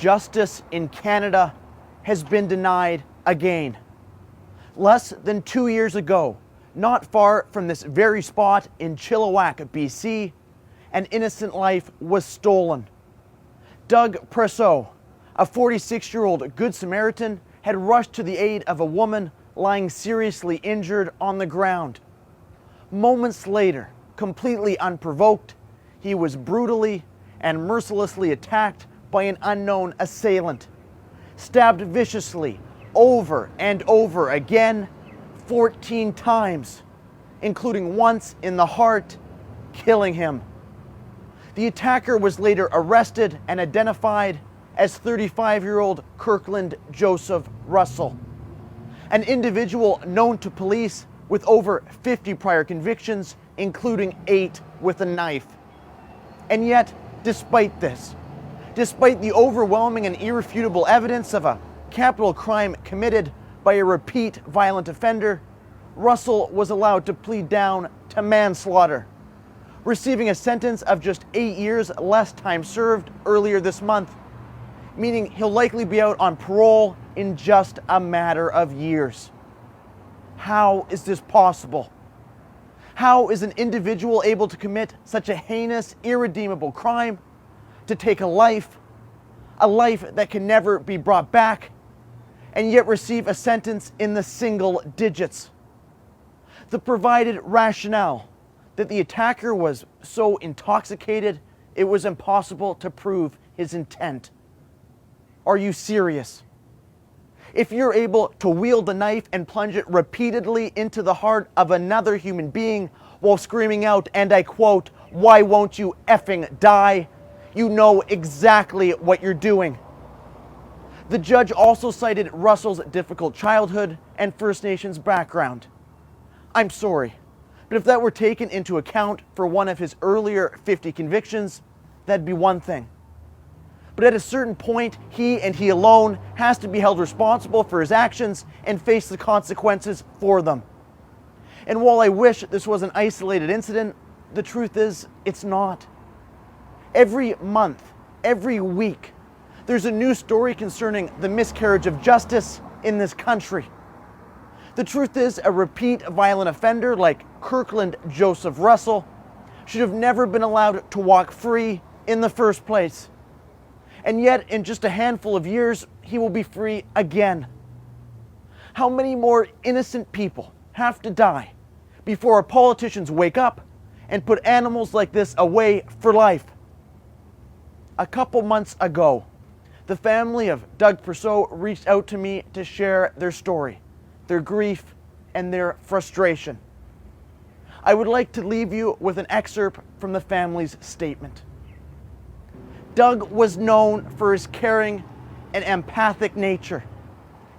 justice in Canada has been denied again. Less than 2 years ago, not far from this very spot in Chilliwack, BC, an innocent life was stolen. Doug Presseau, a 46-year-old Good Samaritan, had rushed to the aid of a woman lying seriously injured on the ground. Moments later, completely unprovoked, he was brutally and mercilessly attacked by an unknown assailant, stabbed viciously over and over again 14 times, including once in the heart, killing him. The attacker was later arrested and identified as 35-year-old Kirkland Joseph Russell, an individual known to police with over 50 prior convictions, including 8 with a knife. And yet, despite this, despite the overwhelming and irrefutable evidence of a capital crime committed by a repeat violent offender, Russell was allowed to plead down to manslaughter, receiving a sentence of just 8 years less time served earlier this month, meaning he'll likely be out on parole in just a matter of years. How is this possible? How is an individual able to commit such a heinous, irredeemable crime, to take a life that can never be brought back, and yet receive a sentence in the single digits? The provided rationale that the attacker was so intoxicated it was impossible to prove his intent. Are you serious? If you're able to wield the knife and plunge it repeatedly into the heart of another human being while screaming out, and I quote, "Why won't you effing die?" you know exactly what you're doing. The judge also cited Russell's difficult childhood and First Nations background. I'm sorry, but if that were taken into account for one of his earlier 50 convictions, that'd be one thing. But at a certain point, he and he alone has to be held responsible for his actions and face the consequences for them. And while I wish this was an isolated incident, the truth is it's not. Every month, every week, there's a new story concerning the miscarriage of justice in this country. The truth is, a repeat violent offender like Kirkland Joseph Russell should have never been allowed to walk free in the first place. And yet, in just a handful of years, he will be free again. How many more innocent people have to die before our politicians wake up and put animals like this away for life? A couple months ago, the family of Doug Presseau reached out to me to share their story, their grief, and their frustration. I would like to leave you with an excerpt from the family's statement. Doug was known for his caring and empathic nature,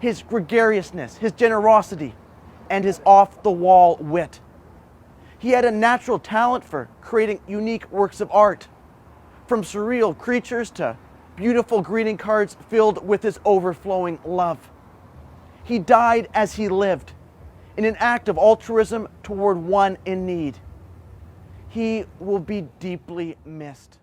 his gregariousness, his generosity, and his off-the-wall wit. He had a natural talent for creating unique works of art, from surreal creatures to beautiful greeting cards filled with his overflowing love. He died as he lived, in an act of altruism toward one in need. He will be deeply missed.